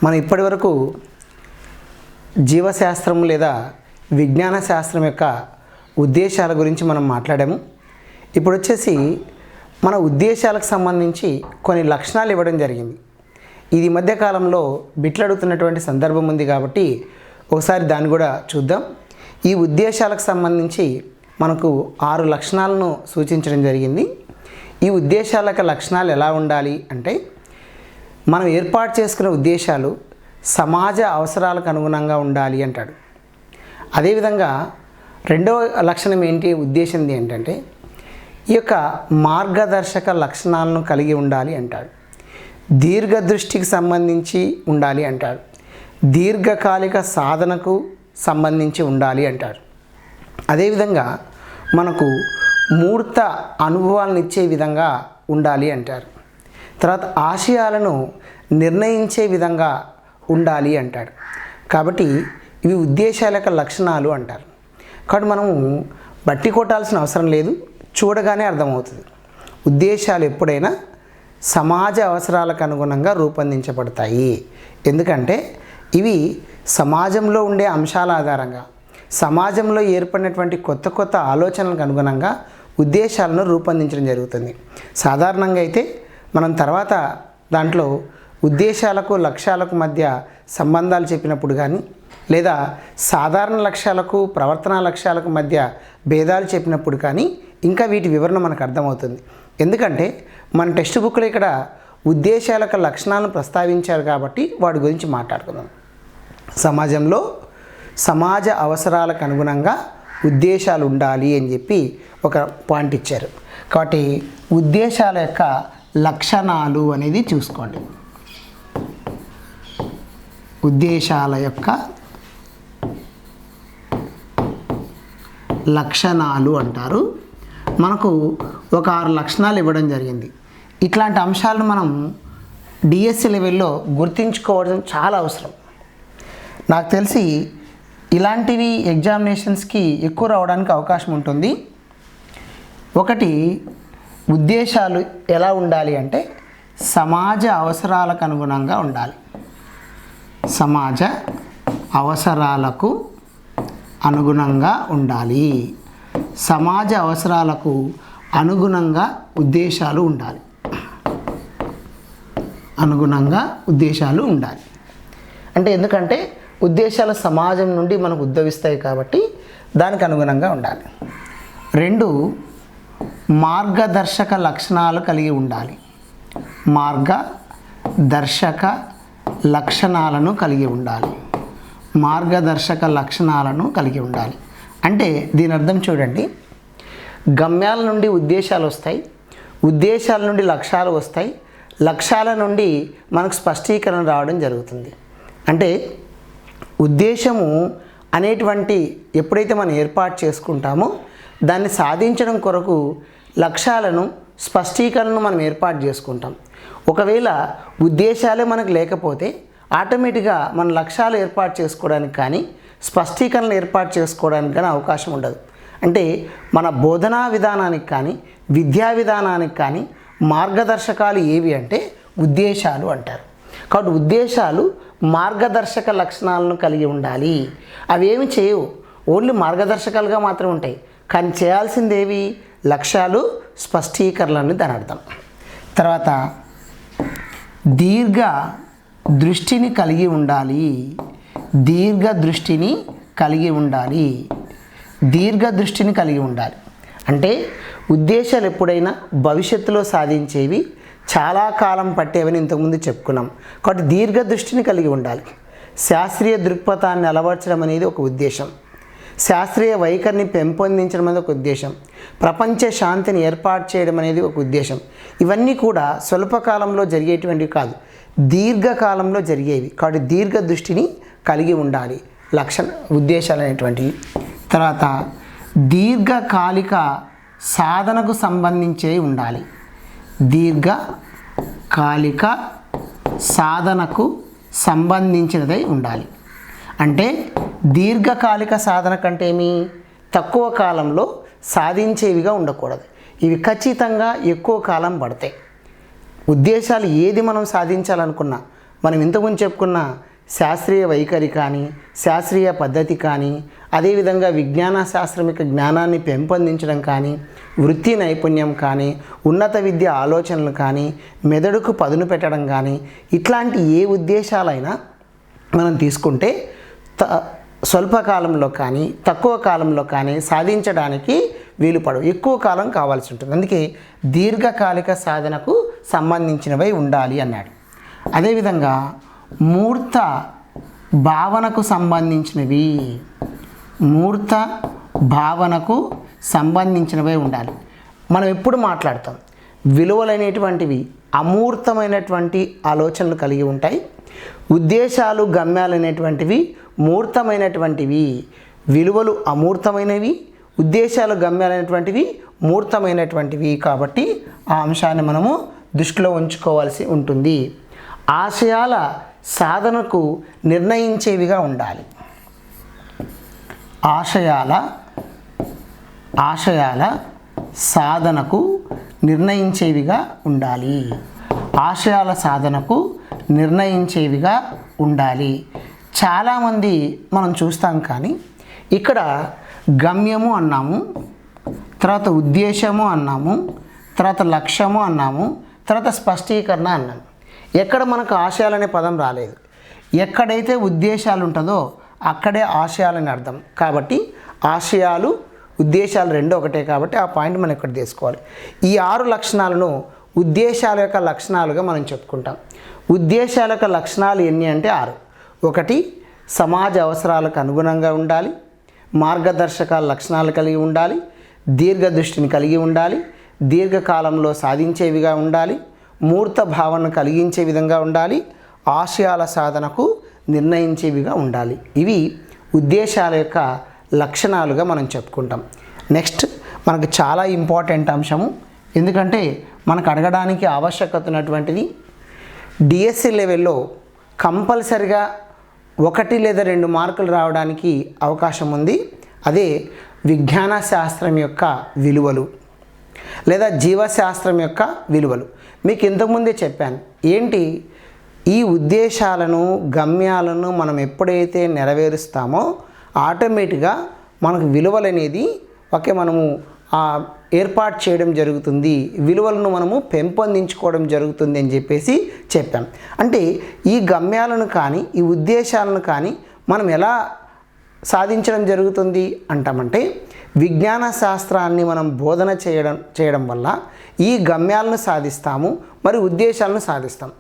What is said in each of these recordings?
మనం ఇప్పటివరకు జీవశాస్త్రం లేదా విజ్ఞాన శాస్త్రం యొక్క ఉద్దేశాల గురించి మనం మాట్లాడాము. ఇప్పుడు వచ్చేసి మన ఉద్దేశాలకు సంబంధించి కొన్ని లక్షణాలు ఇవ్వడం జరిగింది. ఇది మధ్యకాలంలో బిట్లు అడుగుతున్నటువంటి సందర్భం ఉంది కాబట్టి ఒకసారి దాన్ని కూడా చూద్దాం. ఈ ఉద్దేశాలకు సంబంధించి మనకు 6 లక్షణాలను సూచించడం జరిగింది. ఈ ఉద్దేశాల యొక్క లక్షణాలు ఎలా ఉండాలి అంటే, మనం ఏర్పాటు చేసుకునే ఉద్దేశాలు సమాజ అవసరాలకు అనుగుణంగా ఉండాలి అంటాడు. అదేవిధంగా రెండవ లక్షణం ఏంటి, ఉద్దేశం ఏంటంటే ఈ యొక్క మార్గదర్శక లక్షణాలను కలిగి ఉండాలి అంటాడు. దీర్ఘదృష్టికి సంబంధించి ఉండాలి అంటాడు. దీర్ఘకాలిక సాధనకు సంబంధించి ఉండాలి అంటాడు. అదేవిధంగా మనకు మూర్త అనుభవాలను ఇచ్చే విధంగా ఉండాలి అంటారు. తర్వాత ఆశయాలను నిర్ణయించే విధంగా ఉండాలి అంటాడు. కాబట్టి ఇవి ఉద్దేశాల యొక్క లక్షణాలు అంటారు. కాబట్టి మనము బట్టి కొట్టాల్సిన అవసరం లేదు, చూడగానే అర్థమవుతుంది. ఉద్దేశాలు ఎప్పుడైనా సమాజ అవసరాలకు అనుగుణంగా రూపొందించబడతాయి. ఎందుకంటే ఇవి సమాజంలో ఉండే అంశాల ఆధారంగా, సమాజంలో ఏర్పడినటువంటి కొత్త కొత్త ఆలోచనలకు అనుగుణంగా ఉద్దేశాలను రూపొందించడం జరుగుతుంది. సాధారణంగా అయితే మనం తర్వాత దాంట్లో ఉద్దేశాలకు లక్ష్యాలకు మధ్య సంబంధాలు చెప్పినప్పుడు కానీ, లేదా సాధారణ లక్ష్యాలకు ప్రవర్తనా లక్ష్యాలకు మధ్య భేదాలు చెప్పినప్పుడు కానీ ఇంకా వీటి వివరణ మనకు అర్థమవుతుంది. ఎందుకంటే మన టెక్స్ట్ బుక్లో ఇక్కడ ఉద్దేశాల యొక్క లక్షణాలను ప్రస్తావించారు కాబట్టి వాటి గురించి మాట్లాడుకుందాం. సమాజంలో సమాజ అవసరాలకు అనుగుణంగా ఉద్దేశాలు ఉండాలి అని చెప్పి ఒక పాయింట్ ఇచ్చారు. కాబట్టి ఉద్దేశాల యొక్క లక్షణాలు అనేది చూసుకోండి. ఉద్దేశాల యొక్క లక్షణాలు అంటారు. మనకు ఒక 6 లక్షణాలు ఇవ్వడం జరిగింది. ఇట్లాంటి అంశాలను మనం డిఎస్సి లెవెల్లో గుర్తించుకోవడం చాలా అవసరం. నాకు తెలిసి ఇలాంటివి ఎగ్జామినేషన్స్కి ఎక్కువ రావడానికి అవకాశం ఉంటుంది. ఒకటి, ఉద్దేశాలు ఎలా ఉండాలి అంటే సమాజ అవసరాలకు అనుగుణంగా ఉండాలి. సమాజ అవసరాలకు అనుగుణంగా ఉండాలి. సమాజ అవసరాలకు అనుగుణంగా ఉద్దేశాలు ఉండాలి. అనుగుణంగా ఉద్దేశాలు ఉండాలి అంటే, ఎందుకంటే ఉద్దేశాలు సమాజం నుండి మనకు ఉద్భవిస్తాయి కాబట్టి దానికి అనుగుణంగా ఉండాలి. 2, మార్గదర్శక లక్షణాలు కలిగి ఉండాలి. మార్గదర్శక లక్షణాలను కలిగి ఉండాలి. మార్గదర్శక లక్షణాలను కలిగి ఉండాలి అంటే దీని అర్థం చూడండి, గమ్యాల నుండి ఉద్దేశాలు వస్తాయి, ఉద్దేశాల నుండి లక్ష్యాలు వస్తాయి, లక్ష్యాల నుండి మనకు స్పష్టీకరణ రావడం జరుగుతుంది. అంటే ఉద్దేశము అనేటువంటి ఎప్పుడైతే మనం ఏర్పాటు చేసుకుంటామో దాన్ని సాధించడం కొరకు లక్ష్యాలను స్పష్టీకరణను మనం ఏర్పాటు చేసుకుంటాం. ఒకవేళ ఉద్దేశాలే మనకు లేకపోతే ఆటోమేటిక్గా మన లక్ష్యాలు ఏర్పాటు చేసుకోవడానికి కానీ స్పష్టీకరణలు ఏర్పాటు చేసుకోవడానికి కానీ అవకాశం ఉండదు. అంటే మన బోధనా విధానానికి కానీ విద్యా విధానానికి కానీ మార్గదర్శకాలు ఏవి అంటే ఉద్దేశాలు అంటారు. కాబట్టి ఉద్దేశాలు మార్గదర్శక లక్షణాలను కలిగి ఉండాలి. అవి ఏమి చేయవు, ఓన్లీ మార్గదర్శకాలుగా మాత్రమే ఉంటాయి. కానీ చేయాల్సిందేవి లక్ష్యాలు, స్పష్టీకరణలు దాని అర్థం. తర్వాత దీర్ఘ దృష్టిని కలిగి ఉండాలి. దీర్ఘ దృష్టిని కలిగి ఉండాలి. దీర్ఘ దృష్టిని కలిగి ఉండాలి అంటే ఉద్దేశాలు ఎప్పుడైనా భవిష్యత్తులో సాధించేవి, చాలా కాలం పట్టేవని ఇంతకుముందు చెప్పుకున్నాం. కాబట్టి దీర్ఘ దృష్టిని కలిగి ఉండాలి. శాస్త్రీయ దృక్పథాన్ని అలవర్చడం అనేది ఒక ఉద్దేశం. శాస్త్రీయ వైఖరిని పెంపొందించడం అనేది ఒక ఉద్దేశం. ప్రపంచ శాంతిని ఏర్పాటు చేయడం అనేది ఒక ఉద్దేశం. ఇవన్నీ కూడా స్వల్పకాలంలో జరిగేటువంటివి కాదు, దీర్ఘకాలంలో జరిగేవి. కాబట్టి దీర్ఘ దృష్టిని కలిగి ఉండాలి ఉద్దేశాలు అనేటువంటివి. తర్వాత దీర్ఘకాలిక సాధనకు సంబంధించి ఉండాలి. దీర్ఘకాలిక సాధనకు సంబంధించినదై ఉండాలి. అంటే దీర్ఘకాలిక సాధన కంటే ఏమి, తక్కువ కాలంలో సాధించేవిగా ఉండకూడదు. ఇవి ఖచ్చితంగా ఎక్కువ కాలం పడతాయి. ఉద్దేశాలు ఏది మనం సాధించాలనుకున్నా మనం ఇంతకుముందు చెప్పుకున్న శాస్త్రీయ వైఖరి కానీ, శాస్త్రీయ పద్ధతి కానీ, అదేవిధంగా విజ్ఞాన శాస్త్రం యొక్క జ్ఞానాన్ని పెంపొందించడం కానీ, వృత్తి నైపుణ్యం కానీ, ఉన్నత విద్య ఆలోచనలు కానీ, మెదడుకు పదును పెట్టడం కానీ, ఇట్లాంటి ఏ ఉద్దేశాలైనా మనం తీసుకుంటే స్వల్పకాలంలో కానీ తక్కువ కాలంలో కానీ సాధించడానికి వీలుపడవు, ఎక్కువ కాలం కావాల్సి ఉంటుంది. అందుకే దీర్ఘకాలిక సాధనకు సంబంధించినవై ఉండాలి అన్నాడు. అదేవిధంగా మూర్త భావనకు సంబంధించినవి, మూర్త భావనకు సంబంధించినవే ఉండాలి. మనం ఎప్పుడు మాట్లాడతాం, విలువలైనటువంటివి అమూర్తమైనటువంటి ఆలోచనలు కలిగి ఉంటాయి, ఉద్దేశాలు గమ్యాలు అనేటువంటివి మూర్తమైనటువంటివి. విలువలు అమూర్తమైనవి, ఉద్దేశాలు గమ్యాలైనటువంటివి మూర్తమైనటువంటివి. కాబట్టి ఆ అంశాన్ని మనము దృష్టిలో ఉంచుకోవాల్సి ఉంటుంది. ఆశయాల సాధనకు నిర్ణయించేవిగా ఉండాలి. ఆశయాల సాధనకు నిర్ణయించేవిగా ఉండాలి. ఆశయాల సాధనకు నిర్ణయించేవిగా ఉండాలి. చాలామంది మనం చూస్తాం, కానీ ఇక్కడ గమ్యము అన్నాము, తర్వాత ఉద్దేశము అన్నాము, తర్వాత లక్ష్యము అన్నాము, తర్వాత స్పష్టీకరణ అన్నాము. ఎక్కడ మనకు ఆశయాలనే పదం రాలేదు. ఎక్కడైతే ఉద్దేశాలు ఉంటుందో అక్కడే ఆశయాలని అర్థం. కాబట్టి ఆశయాలు ఉద్దేశాలు రెండు ఒకటే, కాబట్టి ఆ పాయింట్ మనం ఇక్కడ తీసుకోవాలి. ఈ 6 లక్షణాలను ఉద్దేశాల యొక్క లక్షణాలుగా మనం చెప్పుకుంటాం. ఉద్దేశాల యొక్క లక్షణాలు ఎన్ని అంటే 6. 1, సమాజ అవసరాలకు అనుగుణంగా ఉండాలి, మార్గదర్శకాల లక్షణాలు కలిగి ఉండాలి, దీర్ఘదృష్టిని కలిగి ఉండాలి, దీర్ఘకాలంలో సాధించేవిగా ఉండాలి, మూర్త భావనను కలిగించే విధంగా ఉండాలి, ఆశయాల సాధనకు నిర్ణయించేవిగా ఉండాలి. ఇవి ఉద్దేశాల యొక్క లక్షణాలుగా మనం చెప్పుకుంటాం. నెక్స్ట్ మనకు చాలా ఇంపార్టెంట్ అంశము, ఎందుకంటే మనకు అడగడానికి ఆవశ్యకత ఉన్నటువంటిది. డిఎస్సి లెవెల్లో కంపల్సరిగా 1 లేదా 2 మార్కులు రావడానికి అవకాశం ఉంది. అదే విజ్ఞాన శాస్త్రం యొక్క విలువలు లేదా జీవశాస్త్రం యొక్క విలువలు. మీకు ఇంతకుముందే చెప్పాను ఏంటి, ఈ ఉద్దేశాలను గమ్యాలను మనం ఎప్పుడైతే నెరవేరుస్తామో ఆటోమేటిక్గా మనకు విలువలు అనేది మనము ఏర్పాటు చేయడం జరుగుతుంది, విలువలను మనము పెంపొందించుకోవడం జరుగుతుంది అని చెప్పేసి చెప్పాం. అంటే ఈ గమ్యాలను కానీ ఈ ఉద్దేశాలను కానీ మనం ఎలా సాధించడం జరుగుతుంది అంటామంటే, విజ్ఞాన శాస్త్రాన్ని మనం బోధన చేయడం వల్ల ఈ గమ్యాలను సాధిస్తాము, మరి ఉద్దేశాలను సాధిస్తాం.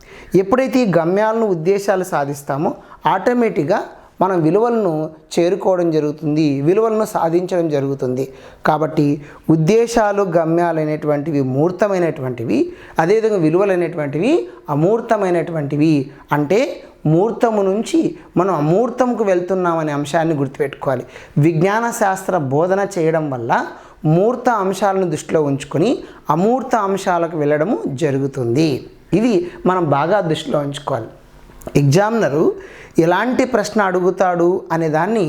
ఎప్పుడైతే ఈ గమ్యాలను ఉద్దేశాలు సాధిస్తామో ఆటోమేటిక్గా మనం విలువలను చేరుకోవడం జరుగుతుంది, విలువలను సాధించడం జరుగుతుంది. కాబట్టి ఉద్దేశాలు గమ్యాలు అనేటువంటివి మూర్తమైనటువంటివి, అదేవిధంగా విలువలు అనేటువంటివి అమూర్తమైనటువంటివి. అంటే మూర్తము నుంచి మనం అమూర్తంకు వెళ్తున్నామనే అంశాన్ని గుర్తుపెట్టుకోవాలి. విజ్ఞాన శాస్త్ర బోధన చేయడం వల్ల మూర్త అంశాలను దృష్టిలో ఉంచుకొని అమూర్త అంశాలకు వెళ్ళడము జరుగుతుంది. ఇది మనం బాగా దృష్టిలో ఉంచుకోవాలి. ఎగ్జామినరు ఎలాంటి ప్రశ్న అడుగుతాడు అనే దాన్ని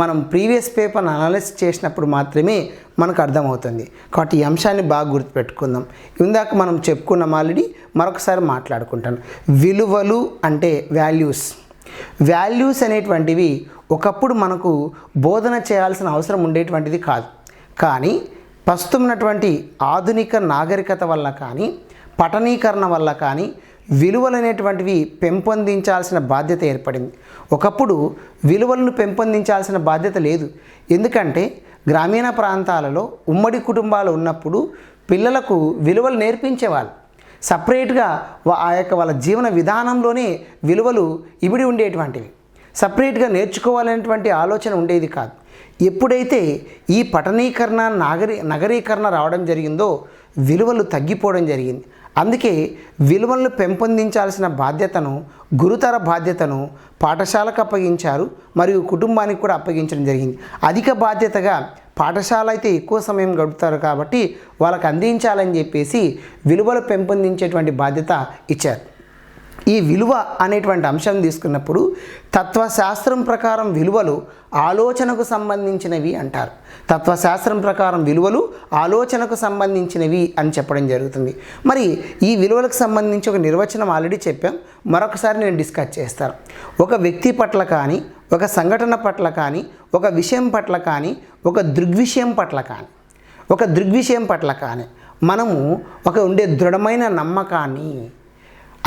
మనం ప్రీవియస్ పేపర్ని అనలైజ్ చేసినప్పుడు మాత్రమే మనకు అర్థమవుతుంది. కాబట్టి ఈ అంశాన్ని బాగా గుర్తుపెట్టుకుందాం. ఇందాక మనం చెప్పుకున్నాం ఆల్రెడీ, మరొకసారి మాట్లాడుకుంటాను. విలువలు అంటే వాల్యూస్ అనేటువంటివి ఒకప్పుడు మనకు బోధన చేయాల్సిన అవసరం ఉండేటువంటిది కాదు. కానీ ప్రస్తుతం ఉన్నటువంటి ఆధునిక నాగరికత వల్ల కానీ పఠనీకరణ వల్ల కానీ విలువలు అనేటువంటివి పెంపొందించాల్సిన బాధ్యత ఏర్పడింది. ఒకప్పుడు విలువలను పెంపొందించాల్సిన బాధ్యత లేదు. ఎందుకంటే గ్రామీణ ప్రాంతాలలో ఉమ్మడి కుటుంబాలు ఉన్నప్పుడు పిల్లలకు విలువలు నేర్పించేవాళ్ళు. సపరేట్గా ఆ యొక్క వాళ్ళ జీవన విధానంలోనే విలువలు ఇమిడి ఉండేటువంటివి. సపరేట్గా నేర్చుకోవాలనేటువంటి ఆలోచన ఉండేది కాదు. ఎప్పుడైతే ఈ పఠనీకరణ నగరీకరణ రావడం జరిగిందో విలువలు తగ్గిపోవడం జరిగింది. అందుకే విలువలను పెంపొందించాల్సిన బాధ్యతను, గురుతర బాధ్యతను పాఠశాలకు అప్పగించారు, మరియు కుటుంబానికి కూడా అప్పగించడం జరిగింది. అధిక బాధ్యతగా పాఠశాల అయితే ఎక్కువ సమయం గడుపుతారు కాబట్టి వాళ్ళకు అందించాలని చెప్పేసి విలువలు పెంపొందించేటువంటి బాధ్యత ఇచ్చారు. ఈ విలువ అనేటువంటి అంశం తీసుకున్నప్పుడు తత్వశాస్త్రం ప్రకారం విలువలు ఆలోచనకు సంబంధించినవి అంటారు. తత్వశాస్త్రం ప్రకారం విలువలు ఆలోచనకు సంబంధించినవి అని చెప్పడం జరుగుతుంది. మరి ఈ విలువలకు సంబంధించి ఒక నిర్వచనం ఆల్రెడీ చెప్పాం, మరొకసారి నేను డిస్కస్ చేస్తాను. ఒక వ్యక్తి పట్ల కానీ, ఒక సంఘటన పట్ల కానీ, ఒక విషయం పట్ల కానీ, ఒక దృగ్విషయం పట్ల కానీ మనము ఉండే దృఢమైన నమ్మకాన్ని,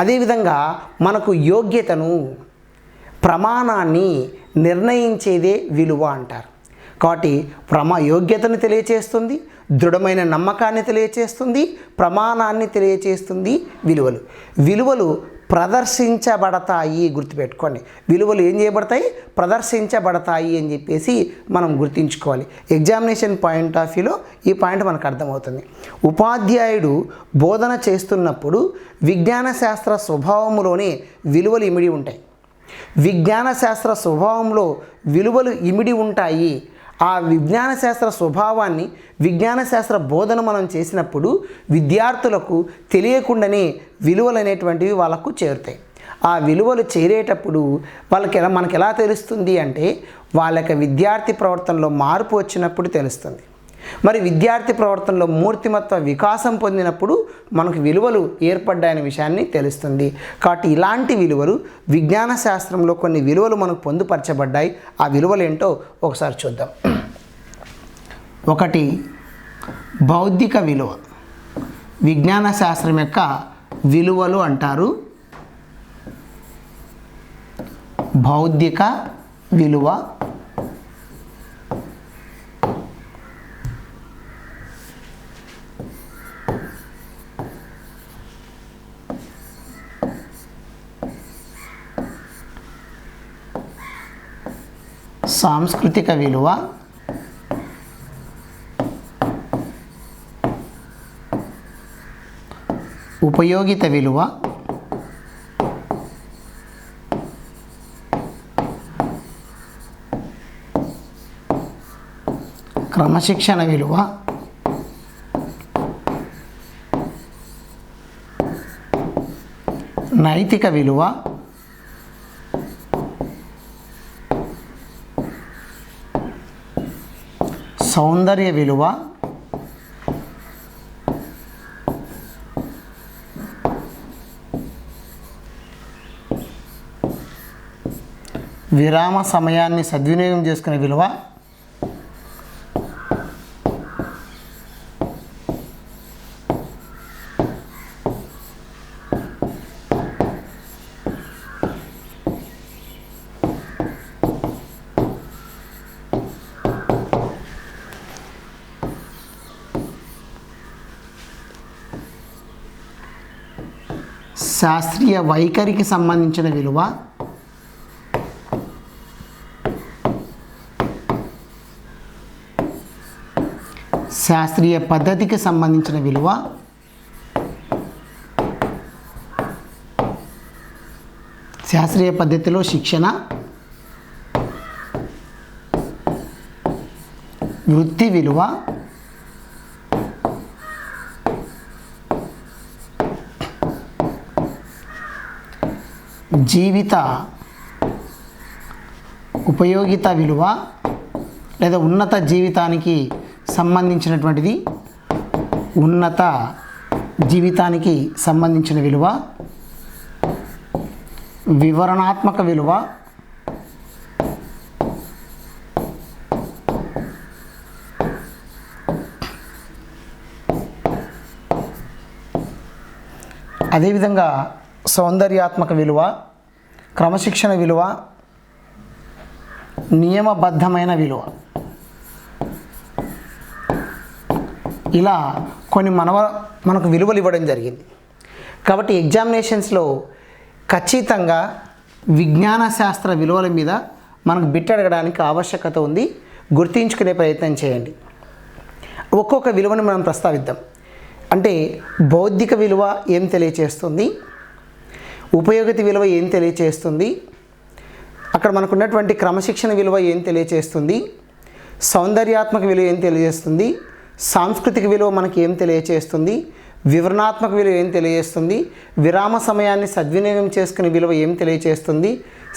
అదేవిధంగా మనకు యోగ్యతను, ప్రమాణాన్ని నిర్ణయించేదే విలువ అంటారు. కాబట్టి యోగ్యతను తెలియచేస్తుంది, దృఢమైన నమ్మకాన్ని తెలియచేస్తుంది, ప్రమాణాన్ని తెలియచేస్తుంది విలువలు ప్రదర్శించబడతాయి. గుర్తుపెట్టుకోండి, విలువలు ఏం చేయబడతాయి? ప్రదర్శించబడతాయి అని చెప్పేసి మనం గుర్తుంచుకోవాలి. ఎగ్జామినేషన్ పాయింట్ ఆఫ్ వ్యూలో ఈ పాయింట్ మనకు అర్థమవుతుంది. ఉపాధ్యాయుడు బోధన చేస్తున్నప్పుడు విజ్ఞాన శాస్త్ర స్వభావంలోనే విలువలు ఇమిడి ఉంటాయి. విజ్ఞాన శాస్త్ర స్వభావంలో విలువలు ఇమిడి ఉంటాయి. ఆ విజ్ఞాన శాస్త్ర స్వభావాన్ని, విజ్ఞాన శాస్త్ర బోధన మనం చేసినప్పుడు విద్యార్థులకు తెలియకుండానే విలువలు అనేటువంటివి వాళ్ళకు చేరుతాయి. ఆ విలువలు చేరేటప్పుడు మనకు ఎలా తెలుస్తుంది అంటే వాళ్ళ విద్యార్థి ప్రవర్తనలో మార్పు వచ్చినప్పుడు తెలుస్తుంది. మరి విద్యార్థి ప్రవర్తనలో మూర్తిమత్వ వికాసం పొందినప్పుడు మనకు విలువలు ఏర్పడ్డాయనే విషయాన్ని తెలుస్తుంది. కాబట్టి ఇలాంటి విలువలు విజ్ఞాన శాస్త్రంలో కొన్ని విలువలు మనకు పొందుపరచబడ్డాయి. ఆ విలువలు ఏంటో ఒకసారి చూద్దాం. ఒకటి, బౌద్ధిక విలువ. విజ్ఞాన శాస్త్రం యొక్క విలువలు అంటారు. బౌద్ధిక విలువ, సాంస్కృతిక విలువ, ఉపయోగిత విలువ, క్రమశిక్షణ విలువ, నైతిక విలువ, సౌందర్య విలువ, విరామ సమయాన్ని సద్వినియోగం చేసుకునే విలువ, శాస్త్రీయ వైఖరికి సంబంధించిన విలువ, శాస్త్రీయ పద్ధతికి సంబంధించిన విలువ, శాస్త్రీయ పద్ధతిలో శిక్షణ, వృత్తి విలువ, జీవిత ఉపయోగిత విలువ లేదా ఉన్నత జీవితానికి సంబంధించినటువంటిది, ఉన్నత జీవితానికి సంబంధించిన విలువ, వివరణాత్మక విలువ, అదేవిధంగా సౌందర్యాత్మక విలువ, క్రమశిక్షణ విలువ, నియమబద్ధమైన విలువ. ఇలా కొన్ని మనకు విలువలు ఇవ్వడం జరిగింది. కాబట్టి ఎగ్జామినేషన్స్లో ఖచ్చితంగా విజ్ఞాన శాస్త్ర విలువల మీద మనకు బిట్ అడగడానికి ఆవశ్యకత ఉంది. గుర్తించుకునే ప్రయత్నం చేయండి. ఒక్కొక్క విలువను మనం ప్రస్తావిద్దాం. అంటే బౌద్ధిక విలువ ఏం తెలియచేస్తుంది, ఉపయోగిత విలువ ఏం తెలియచేస్తుంది, అక్కడ మనకున్నటువంటి క్రమశిక్షణ విలువ ఏం తెలియచేస్తుంది, సౌందర్యాత్మక విలువ ఏం తెలియజేస్తుంది, సాంస్కృతిక విలువ మనకి ఏం తెలియచేస్తుంది, వివరణాత్మక విలువ ఏం తెలియజేస్తుంది, విరామ సమయాన్ని సద్వినియోగం చేసుకునే విలువ ఏం తెలియజేస్తుంది,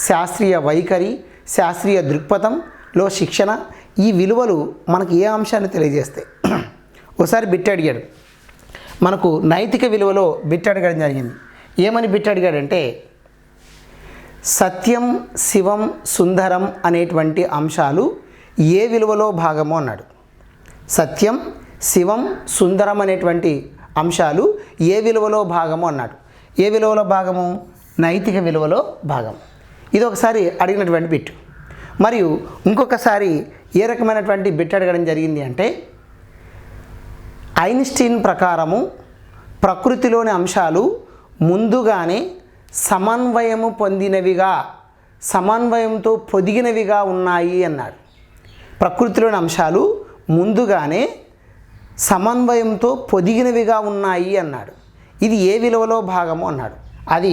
శాస్త్రీయ వైఖరి, శాస్త్రీయ దృక్పథంలో శిక్షణ, ఈ విలువలు మనకు ఏ అంశాన్ని తెలియజేస్తాయి. ఒకసారి బిట్ అడిగాడు, మనకు నైతిక విలువలో బిట్ అడగడం జరిగింది. ఏమని బిట్ అడిగాడంటే, సత్యం, శివం, సుందరం అనేటువంటి అంశాలు ఏ విలువలో భాగము అన్నాడు. సత్యం, శివం, సుందరం అనేటువంటి అంశాలు ఏ విలువలో భాగము అన్నాడు. ఏ విలువలో భాగము? నైతిక విలువలో భాగం. ఇది ఒకసారి అడిగినటువంటి బిట్. మరియు ఇంకొకసారి ఏ రకమైనటువంటి బిట్ అడగడం జరిగింది అంటే, ఐన్స్టీన్ ప్రకారము ప్రకృతిలోని అంశాలు ముందుగానే సమన్వయము పొందినవిగా, సమన్వయంతో పొదిగినవిగా ఉన్నాయి అన్నాడు. ప్రకృతిలోని అంశాలు ముందుగానే సమన్వయంతో పొదిగినవిగా ఉన్నాయి అన్నాడు. ఇది ఏ విలువలో భాగము అన్నాడు. అది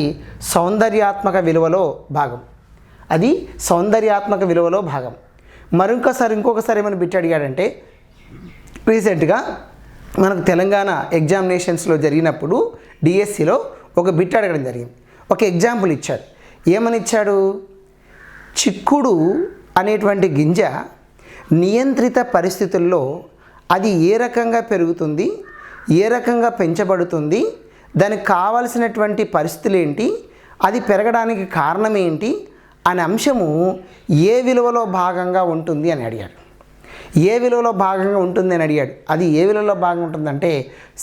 సౌందర్యాత్మక విలువలో భాగం. అది సౌందర్యాత్మక విలువలో భాగం. ఇంకొకసారి ఏమైనా బిట్ అడిగాడంటే, రీసెంట్గా మనకు తెలంగాణ ఎగ్జామినేషన్స్లో జరిగినప్పుడు డిఎస్సిలో ఒక బిట్ అడగడం జరిగింది. ఒక ఎగ్జాంపుల్ ఇచ్చాడు. ఏమని ఇచ్చాడు? చిక్కుడు అనేటువంటి గింజ నియంత్రిత పరిస్థితుల్లో అది ఏ రకంగా పెరుగుతుంది, ఏ రకంగా పెంచబడుతుంది, దానికి కావలసినటువంటి పరిస్థితులు ఏంటి, అది పెరగడానికి కారణం ఏంటి అనే అంశము ఏ విలువలో భాగంగా ఉంటుంది అని అడిగాడు. ఏ విలువలో భాగంగా ఉంటుంది అని అడిగాడు. అది ఏ విలువలో భాగంగా ఉంటుందంటే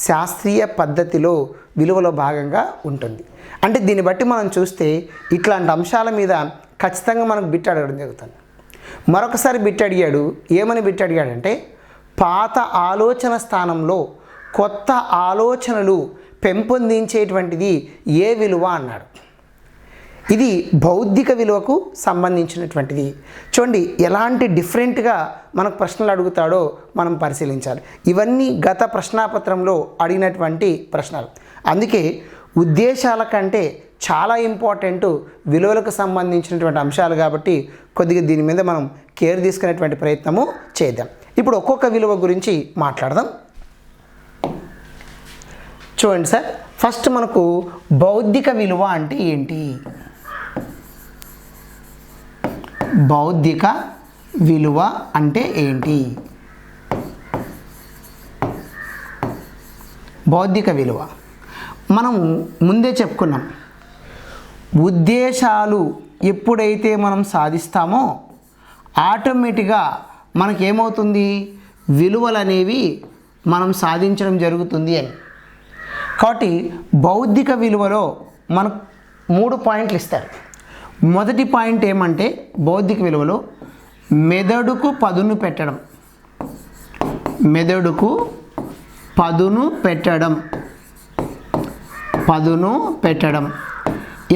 శాస్త్రీయ పద్ధతిలో విలువలో భాగంగా ఉంటుంది. అంటే దీన్ని బట్టి మనం చూస్తే ఇట్లాంటి అంశాల మీద ఖచ్చితంగా మనకు బిట్ అడగడం జరుగుతుంది. మరొకసారి బిట్ అడిగాడు. ఏమని బిట్ అడిగాడంటే, పాత ఆలోచన స్థానంలో కొత్త ఆలోచనలు పెంపొందించేటువంటిది ఏ విలువ అన్నాడు. ఇది బౌద్ధిక విలువకు సంబంధించినటువంటిది. చూడండి ఎలాంటి డిఫరెంట్గా మనకు ప్రశ్నలు అడుగుతాడో మనం పరిశీలించాలి. ఇవన్నీ గత ప్రశ్నాపత్రంలో అడిగినటువంటి ప్రశ్నలు. అందుకే ఉద్దేశాల కంటే చాలా ఇంపార్టెంట్ విలువలకు సంబంధించినటువంటి అంశాలు కాబట్టి కొద్దిగా దీని మీద మనం కేర్ తీసుకునేటువంటి ప్రయత్నము చేద్దాం. ఇప్పుడు ఒక్కొక్క విలువ గురించి మాట్లాడదాం. చూడండి సార్, ఫస్ట్ మనకు బౌద్ధిక విలువ అంటే ఏంటి? బౌద్ధిక విలువ అంటే ఏంటి? బౌద్ధిక విలువ మనము ముందే చెప్పుకున్నాం. ఉద్దేశాలు ఎప్పుడైతే మనం సాధిస్తామో ఆటోమేటిక్గా మనకేమవుతుంది, విలువలు అనేవి మనం సాధించడం జరుగుతుంది అని. కాబట్టి బౌద్ధిక విలువలో మనకు 3 పాయింట్లు ఇస్తారు. మొదటి పాయింట్ ఏమంటే, బౌద్ధిక విలువలో మెదడుకు పదును పెట్టడం. మెదడుకు పదును పెట్టడం. పదును పెట్టడం.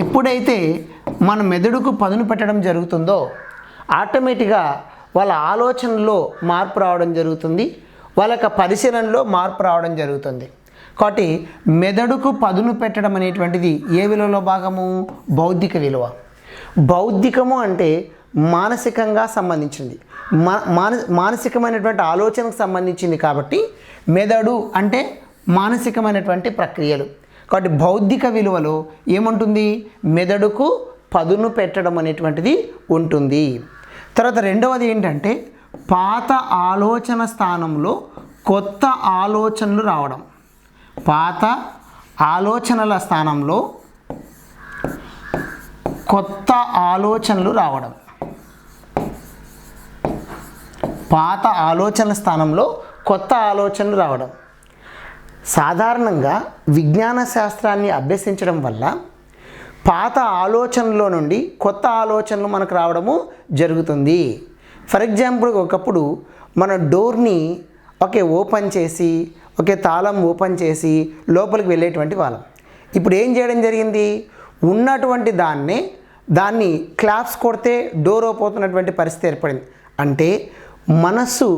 ఎప్పుడైతే మన మెదడుకు పదును పెట్టడం జరుగుతుందో ఆటోమేటిక్గా వాళ్ళ ఆలోచనలో మార్పు రావడం జరుగుతుంది, వాళ్ళ యొక్క పరిశీలనలో మార్పు రావడం జరుగుతుంది. కాబట్టి మెదడుకు పదును పెట్టడం అనేటువంటిది ఏ విలువలో భాగము? బౌద్ధిక విలువ. బౌద్ధికము అంటే మానసికంగా సంబంధించింది, మానసికమైనటువంటి ఆలోచనకు సంబంధించింది. కాబట్టి మెదడు అంటే మానసికమైనటువంటి ప్రక్రియలు. కాబట్టి బౌద్ధిక విలువలో ఏముంటుంది? మెదడుకు పదును పెట్టడం అనేటువంటిది ఉంటుంది. తర్వాత రెండవది ఏంటంటే, పాత ఆలోచన స్థానంలో కొత్త ఆలోచనలు రావడం. పాత ఆలోచనల స్థానంలో కొత్త ఆలోచనలు రావడం. పాత ఆలోచనల స్థానంలో కొత్త ఆలోచనలు రావడం. సాధారణంగా విజ్ఞాన శాస్త్రాన్ని అభ్యసించడం వల్ల పాత ఆలోచనలో నుండి కొత్త ఆలోచనలు మనకు రావడము జరుగుతుంది. ఫర్ ఎగ్జాంపుల్, ఒకప్పుడు మన డోర్ని ఓపెన్ చేసి తాళం ఓపెన్ చేసి లోపలికి వెళ్ళేటువంటి వాళ్ళం. ఇప్పుడు ఏం చేయడం జరిగింది? ఉన్నటువంటి దాన్ని క్లాప్స్ కొడితే డోర్ ఓపెన్ అవుతున్నటువంటి పరిస్థితి ఏర్పడింది. అంటే మనస్సు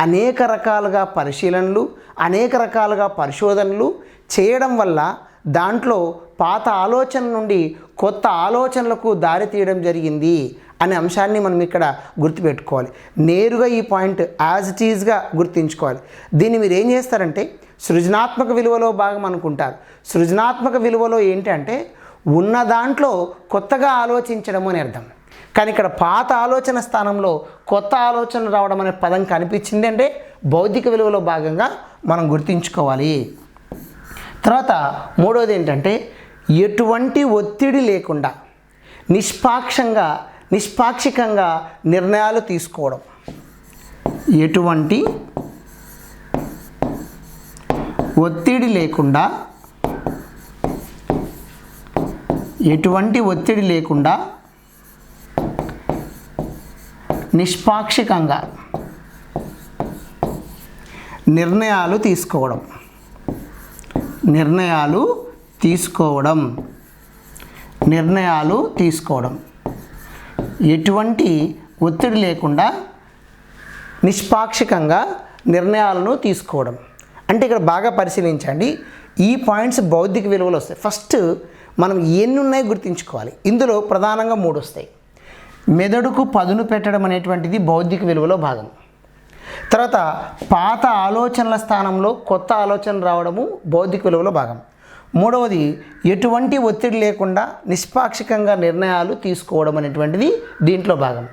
అనేక రకాలుగా పరిశీలనలు, అనేక రకాలుగా పరిశోధనలు చేయడం వల్ల దాంట్లో పాత ఆలోచన నుండి కొత్త ఆలోచనలకు దారి తీయడం జరిగింది అనే అంశాన్ని మనం ఇక్కడ గుర్తుపెట్టుకోవాలి. నేరుగా ఈ పాయింట్ యాజ్ ఇట్ ఈజ్గా గుర్తుంచుకోవాలి. దీన్ని మీరు ఏం చేస్తారంటే సృజనాత్మక విలువలో భాగం అనుకుంటారు. సృజనాత్మక విలువలో ఏంటి అంటే ఉన్న దాంట్లో కొత్తగా ఆలోచించడం అని అర్థం. కానీ ఇక్కడ పాత ఆలోచన స్థానంలో కొత్త ఆలోచన రావడం అనే పదం కనిపించింది అంటే బౌద్ధిక విలువలో భాగంగా మనం గుర్తుంచుకోవాలి. తర్వాత మూడవది ఏంటంటే ఎటువంటి ఒత్తిడి లేకుండా నిష్పాక్షికంగా నిర్ణయాలు తీసుకోవడం. ఎటువంటి ఒత్తిడి లేకుండా నిష్పాక్షికంగా నిర్ణయాలు తీసుకోవడం. ఎటువంటి ఒత్తిడి లేకుండా నిష్పాక్షికంగా నిర్ణయాలను తీసుకోవడం అంటే ఇక్కడ బాగా పరిశీలించండి. ఈ పాయింట్స్ బౌద్ధిక విలువలు వస్తాయి. ఫస్ట్ మనం ఎన్ని ఉన్నాయో గుర్తుంచుకోవాలి. ఇందులో ప్రధానంగా 3 వస్తాయి. మెదడుకు పదును పెట్టడం అనేటువంటిది బౌద్ధిక విలువలో భాగం. తర్వాత పాత ఆలోచనల స్థానంలో కొత్త ఆలోచన రావడము బౌద్ధిక విలువలో భాగం. మూడవది ఎటువంటి ఒత్తిడి లేకుండా నిష్పాక్షికంగా నిర్ణయాలు తీసుకోవడం అనేటువంటిది దీంట్లో భాగం.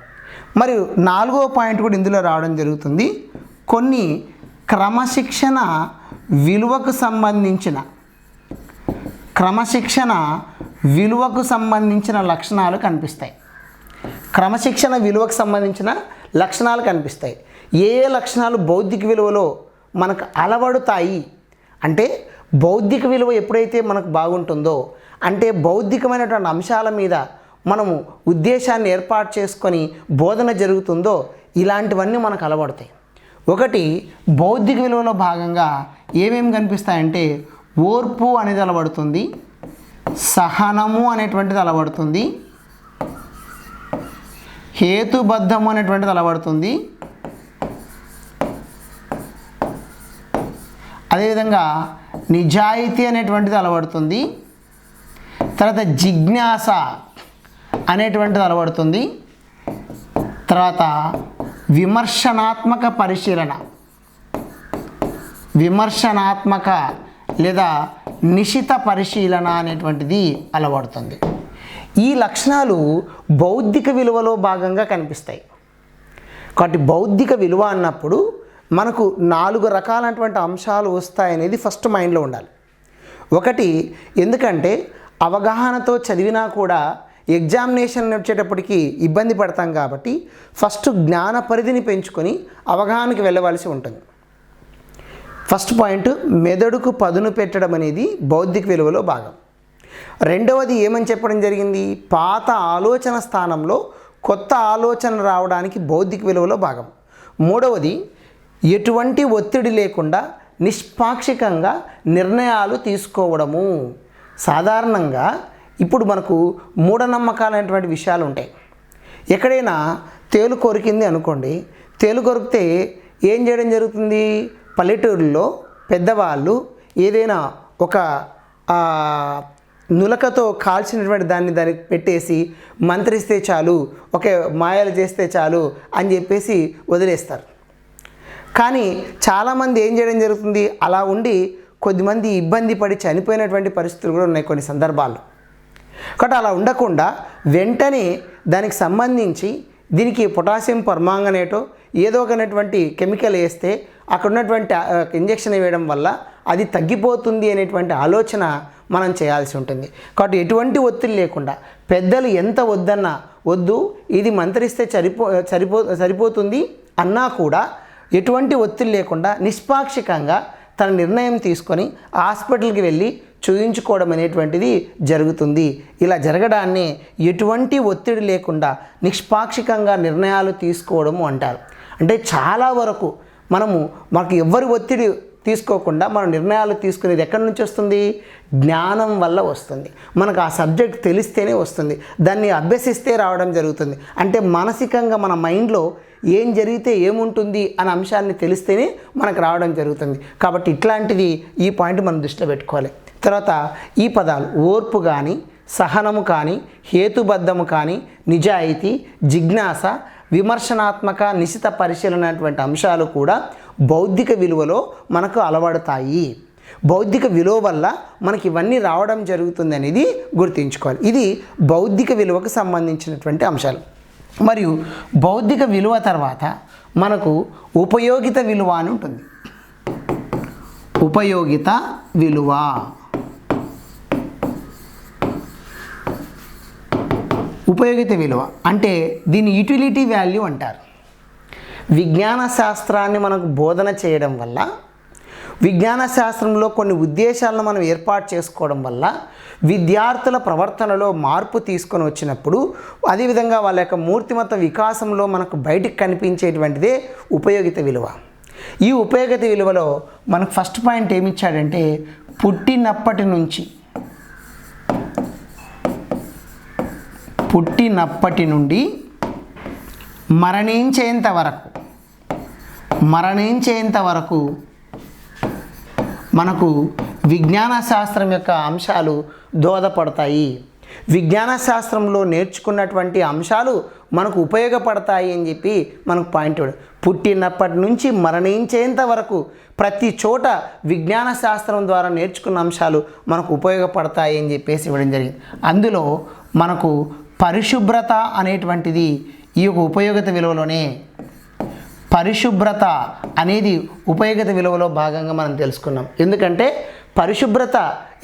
మరియు 4వ పాయింట్ కూడా ఇందులో రావడం జరుగుతుంది. కొన్ని క్రమశిక్షణ విలువకు సంబంధించిన లక్షణాలు కనిపిస్తాయి. క్రమశిక్షణ విలువకు సంబంధించిన లక్షణాలు కనిపిస్తాయి. ఏ లక్షణాలు బౌద్ధిక విలువలో మనకు అలవడుతాయి అంటే బౌద్ధిక విలువ ఎప్పుడైతే మనకు బాగుంటుందో అంటే బౌద్ధికమైనటువంటి అంశాల మీద మనము ఉద్దేశాన్ని ఏర్పాటు చేసుకొని బోధన జరుగుతుందో ఇలాంటివన్నీ మనకు అలవడతాయి. ఒకటి బౌద్ధిక విలువలో భాగంగా ఏమేమి కనిపిస్తాయంటే ఓర్పు అనేది అలవడుతుంది, సహనము అనేటువంటిది అలవడుతుంది, హేతుబద్ధము అనేటువంటిది అలవడుతుంది, అదేవిధంగా నిజాయితీ అనేటువంటిది అలవడుతుంది, తర్వాత జిజ్ఞాస అనేటువంటిది అలవడుతుంది, తర్వాత విమర్శనాత్మక లేదా నిశిత పరిశీలన అనేటువంటిది అలవడుతుంది. ఈ లక్షణాలు బౌద్ధిక విలువలో భాగంగా కనిపిస్తాయి. కాబట్టి బౌద్ధిక విలువ అన్నప్పుడు మనకు 4 రకాలైనటువంటి అంశాలు వస్తాయనేది ఫస్ట్ మైండ్లో ఉండాలి. ఒకటి ఎందుకంటే అవగాహనతో చదివినా కూడా ఎగ్జామినేషన్ వచ్చేటప్పటికి ఇబ్బంది పడతాం కాబట్టి ఫస్ట్ జ్ఞాన పరిధిని పెంచుకొని అవగాహనకి వెళ్ళవలసి ఉంటుంది. ఫస్ట్ పాయింట్ మెదడుకు పదును పెట్టడం అనేది బౌద్ధిక విలువలో భాగం. రెండవది ఏమని చెప్పడం జరిగింది, పాత ఆలోచన స్థానంలో కొత్త ఆలోచన రావడానికి బౌద్ధిక విలువలో భాగం. మూడవది ఎటువంటి ఒత్తిడి లేకుండా నిష్పాక్షికంగా నిర్ణయాలు తీసుకోవడము. సాధారణంగా ఇప్పుడు మనకు మూఢనమ్మకాలైనటువంటి విషయాలు ఉంటాయి. ఎక్కడైనా తేలు కొరికింది అనుకోండి, తేలు కొరికితే ఏం చేయడం జరుగుతుంది, పల్లెటూరులో పెద్దవాళ్ళు ఏదైనా ఒక నులకతో కాల్చినటువంటి దానికి పెట్టేసి మంత్రిస్తే చాలు, ఒకే మాయలు చేస్తే చాలు అని చెప్పేసి వదిలేస్తారు. కానీ చాలామంది ఏం చేయడం జరుగుతుంది, అలా ఉండి కొద్దిమంది ఇబ్బంది పడి చనిపోయినటువంటి పరిస్థితులు కూడా ఉన్నాయి కొన్ని సందర్భాల్లో. కాబట్టి అలా ఉండకుండా వెంటనే దానికి సంబంధించి దీనికి పొటాషియం పర్మాంగనేటో ఏదో ఒకనటువంటి కెమికల్ వేస్తే అక్కడ ఉన్నటువంటి ఇంజెక్షన్ వేయడం వల్ల అది తగ్గిపోతుంది అనేటువంటి ఆలోచన మనం చేయాల్సి ఉంటుంది. కాబట్టి ఎటువంటి ఒత్తిడి లేకుండా పెద్దలు ఎంత వద్దన్నా వద్దు, ఇది మంత్రిస్తే సరిపోతుంది అన్నా కూడా ఎటువంటి ఒత్తిడి లేకుండా నిష్పాక్షికంగా తన నిర్ణయం తీసుకొని హాస్పిటల్కి వెళ్ళి చూయించుకోవడం అనేటువంటిది జరుగుతుంది. ఇలా జరగడాన్ని ఎటువంటి ఒత్తిడి లేకుండా నిష్పాక్షికంగా నిర్ణయాలు తీసుకోవడము అంటారు. అంటే చాలా వరకు మనకు ఎవ్వరి ఒత్తిడి తీసుకోకుండా మనం నిర్ణయాలు తీసుకునేది ఎక్కడి నుంచి వస్తుంది, జ్ఞానం వల్ల వస్తుంది. మనకు ఆ సబ్జెక్ట్ తెలిస్తేనే వస్తుంది, దాన్ని అభ్యసిస్తే రావడం జరుగుతుంది. అంటే మానసికంగా మన మైండ్లో ఏం జరిగితే ఏముంటుంది అనే అంశాన్ని తెలిస్తేనే మనకు రావడం జరుగుతుంది. కాబట్టి ఇట్లాంటిది ఈ పాయింట్ మనం దృష్టిలో పెట్టుకోవాలి. తర్వాత ఈ పదాలు ఓర్పు కానీ సహనము కానీ, హేతుబద్ధము కానీ, నిజాయితీ, జిజ్ఞాస, విమర్శనాత్మక, నిశిత పరిశీలన అటువంటి అంశాలు కూడా బౌద్ధిక విలువలో మనకు అలవడతాయి. బౌద్ధిక విలువ వల్ల మనకి ఇవన్నీ రావడం జరుగుతుంది అనేది గుర్తుంచుకోవాలి. ఇది బౌద్ధిక విలువకు సంబంధించినటువంటి అంశాలు. మరియు బౌద్ధిక విలువ తర్వాత మనకు ఉపయోగిత విలువ అని ఉంటుంది. ఉపయోగిత విలువ ఉపయోగిత విలువ అంటే దీన్ని యూటిలిటీ వాల్యూ అంటారు. విజ్ఞాన శాస్త్రాన్ని మనకు బోధన చేయడం వల్ల, విజ్ఞాన శాస్త్రంలో కొన్ని ఉద్దేశాలను మనం ఏర్పాటు చేసుకోవడం వల్ల విద్యార్థుల ప్రవర్తనలో మార్పు తీసుకొని వచ్చినప్పుడు, అదేవిధంగా వాళ్ళ యొక్క మూర్తిమత్వ వికాసంలో మనకు బయటికి కనిపించేటువంటిదే ఉపయోగిత విలువ. ఈ ఉపయోగిత విలువలో మనకు ఫస్ట్ పాయింట్ ఏమిచ్చాడంటే, పుట్టినప్పటి నుండి మరణించేంత వరకు మనకు విజ్ఞాన శాస్త్రం యొక్క అంశాలు దోహదపడతాయి. విజ్ఞాన శాస్త్రంలో నేర్చుకున్నటువంటి అంశాలు మనకు ఉపయోగపడతాయి అని చెప్పి మనకు పాయింట్ ఇవ్వడం. పుట్టినప్పటి నుంచి మరణించేంత వరకు ప్రతి చోట విజ్ఞాన శాస్త్రం ద్వారా నేర్చుకున్న అంశాలు మనకు ఉపయోగపడతాయి అని చెప్పేసి ఇవ్వడం జరిగింది. అందులో మనకు పరిశుభ్రత అనేటువంటిది ఈ యొక్క ఉపయోగిత విలువలోనే, పరిశుభ్రత అనేది ఉపయోగిత విలువలో భాగంగా మనం తెలుసుకున్నాం. ఎందుకంటే పరిశుభ్రత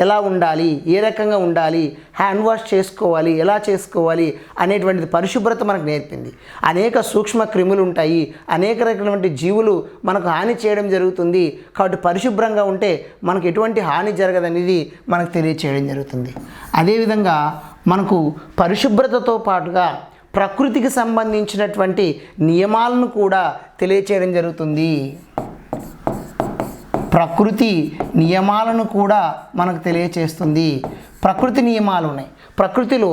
ఎలా ఉండాలి, ఏ రకంగా ఉండాలి, హ్యాండ్ వాష్ చేసుకోవాలి, ఎలా చేసుకోవాలి అనేటువంటిది పరిశుభ్రత మనకు నేర్పింది. అనేక సూక్ష్మ క్రిములు ఉంటాయి, అనేక రకమైనటువంటి జీవులు మనకు హాని చేయడం జరుగుతుంది. కాబట్టి పరిశుభ్రంగా ఉంటే మనకు ఎటువంటి హాని జరగదనేది మనకు తెలియచేయడం జరుగుతుంది. అదేవిధంగా మనకు పరిశుభ్రతతో పాటుగా ప్రకృతికి సంబంధించినటువంటి నియమాలను కూడా తెలియచేయడం జరుగుతుంది. ప్రకృతి నియమాలను కూడా మనకు తెలియచేస్తుంది. ప్రకృతి నియమాలు ఉన్నాయి. ప్రకృతిలో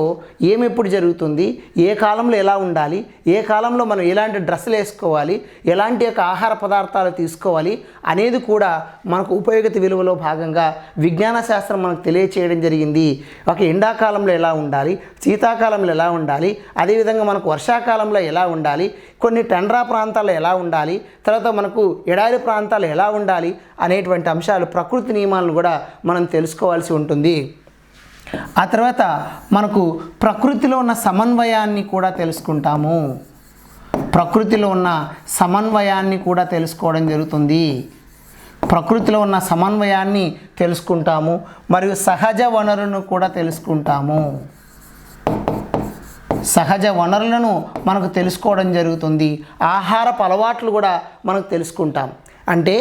ఎప్పుడు జరుగుతుంది, ఏ కాలంలో ఎలా ఉండాలి, ఏ కాలంలో మనం ఎలాంటి డ్రెస్సులు వేసుకోవాలి, ఎలాంటి యొక్క ఆహార పదార్థాలు తీసుకోవాలి అనేది కూడా మనకు ఉపయోగిత విలువలో భాగంగా విజ్ఞాన శాస్త్రం మనకు తెలియచేయడం జరిగింది. ఒక ఎండాకాలంలో ఎలా ఉండాలి, శీతాకాలంలో ఎలా ఉండాలి, అదేవిధంగా మనకు వర్షాకాలంలో ఎలా ఉండాలి, కొన్ని టండ్రా ప్రాంతాల్లో ఎలా ఉండాలి, తర్వాత మనకు ఎడారి ప్రాంతాలు ఎలా ఉండాలి అనేటువంటి అంశాలు, ప్రకృతి నియమాలను కూడా మనం తెలుసుకోవాల్సి ఉంటుంది. ఆ తర్వాత మనకు ప్రకృతిలో ఉన్న సమన్వయాన్ని కూడా తెలుసుకుంటాము. ప్రకృతిలో ఉన్న సమన్వయాన్ని కూడా తెలుసుకోవడం జరుగుతుంది. ప్రకృతిలో ఉన్న సమన్వయాన్ని తెలుసుకుంటాము. మరియు సహజ వనరులను కూడా తెలుసుకుంటాము. సహజ వనరులను మనకు తెలుసుకోవడం జరుగుతుంది. ఆహారపు అలవాట్లు కూడా మనకు తెలుసుకుంటాం. అంటే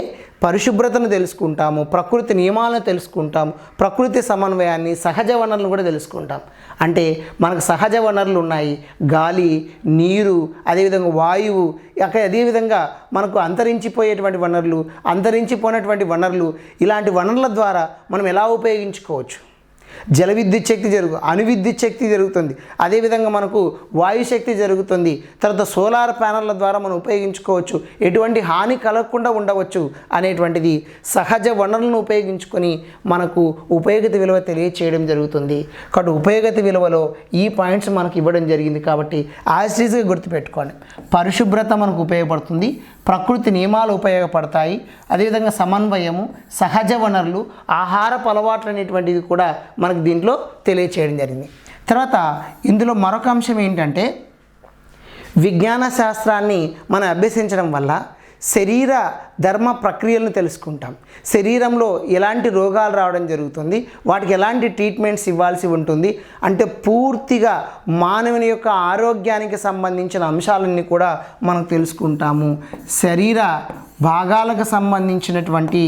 పరిశుభ్రతను తెలుసుకుంటాము, ప్రకృతి నియమాలను తెలుసుకుంటాము, ప్రకృతి సమన్వయాన్ని, సహజ వనరులను కూడా తెలుసుకుంటాం. అంటే మనకు సహజ వనరులు ఉన్నాయి, గాలి, నీరు, అదేవిధంగా వాయువు, అదేవిధంగా మనకు అంతరించిపోయేటువంటి వనరులు, అంతరించిపోయినటువంటి వనరులు, ఇలాంటి వనరుల ద్వారా మనం ఎలా ఉపయోగించుకోవచ్చు. జల విద్యుత్ శక్తి అణు విద్యుత్ శక్తి జరుగుతుంది, అదేవిధంగా మనకు వాయుశక్తి జరుగుతుంది. తర్వాత సోలార్ ప్యానెళ్ల ద్వారా మనం ఉపయోగించుకోవచ్చు, ఎటువంటి హాని కలగకుండా ఉండవచ్చు అనేటువంటిది సహజ వనరులను ఉపయోగించుకొని మనకు ఉపయోగిత విలువ తెలియచేయడం జరుగుతుంది. కాబట్టి ఉపయోగిత విలువలో ఈ పాయింట్స్ మనకు ఇవ్వడం జరిగింది. కాబట్టి యాజ్ ఈజ్గా గుర్తుపెట్టుకోండి. పరిశుభ్రత మనకు ఉపయోగపడుతుంది, ప్రకృతి నియమాలు ఉపయోగపడతాయి, అదేవిధంగా సమన్వయము, సహజ వనరులు, ఆహారపు అలవాట్లు అనేటువంటివి కూడా మనకు దీంట్లో తెలియచేయడం జరిగింది. తర్వాత ఇందులో మరొక అంశం ఏంటంటే, విజ్ఞాన శాస్త్రాన్ని మనం అభ్యసించడం వల్ల శరీర ధర్మ ప్రక్రియలను తెలుసుకుంటాం. శరీరంలో ఎలాంటి రోగాలు రావడం జరుగుతుంది, వాటికి ఎలాంటి ట్రీట్మెంట్స్ ఇవ్వాల్సి ఉంటుంది అంటే పూర్తిగా మానవుని యొక్క ఆరోగ్యానికి సంబంధించిన అంశాలన్నీ కూడా మనం తెలుసుకుంటాము. శరీర భాగాలకు సంబంధించినటువంటి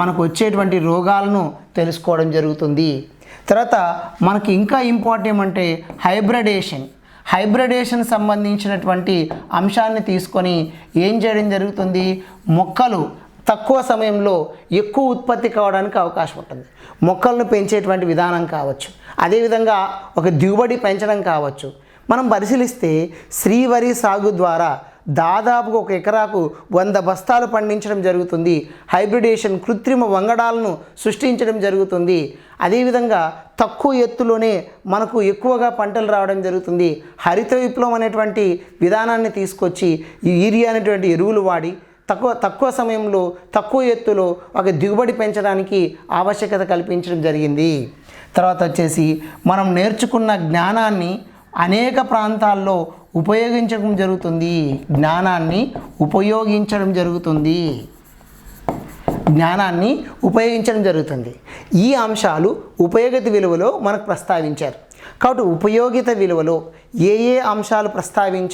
మనకు వచ్చేటువంటి రోగాలను తెలుసుకోవడం జరుగుతుంది. తర్వాత మనకి ఇంకా ఇంపార్టెంట్ ఏమంటే హైబ్రిడేషన్ సంబంధించినటువంటి అంశాన్ని తీసుకొని ఏం చేయడం జరుగుతుంది, మొక్కలు తక్కువ సమయంలో ఎక్కువ ఉత్పత్తి కావడానికి అవకాశం ఉంటుంది. మొక్కలను పెంచేటువంటి విధానం కావచ్చు, అదేవిధంగా ఒక దిగుబడి పెంచడం కావచ్చు. మనం పరిశీలిస్తే శ్రీవరి సాగు ద్వారా దాదాపుగా ఒక ఎకరాకు 100 బస్తాలు పండించడం జరుగుతుంది. హైబ్రిడేషన్ కృత్రిమ వంగడాలను సృష్టించడం జరుగుతుంది. అదేవిధంగా తక్కువ ఎత్తులోనే మనకు ఎక్కువగా పంటలు రావడం జరుగుతుంది. హరిత విప్లవం అనేటువంటి విధానాన్ని తీసుకొచ్చి ఈ యూరియా అనేటువంటి ఎరువులు వాడి తక్కువ సమయంలో తక్కువ ఎత్తులో ఒక దిగుబడి పెంచడానికి ఆవశ్యకత కల్పించడం జరిగింది. తర్వాత వచ్చేసి మనం నేర్చుకున్న జ్ఞానాన్ని అనేక ప్రాంతాల్లో ఉపయోగించడం జరుగుతుంది. జ్ఞానాన్ని ఉపయోగించడం జరుగుతుంది. ఈ అంశాలు ఉపయోగిత విలువలో మనకు ప్రస్తావించారు. కాబట్టి ఉపయోగిత విలువలో ఏ అంశాలు ప్రస్తావించారు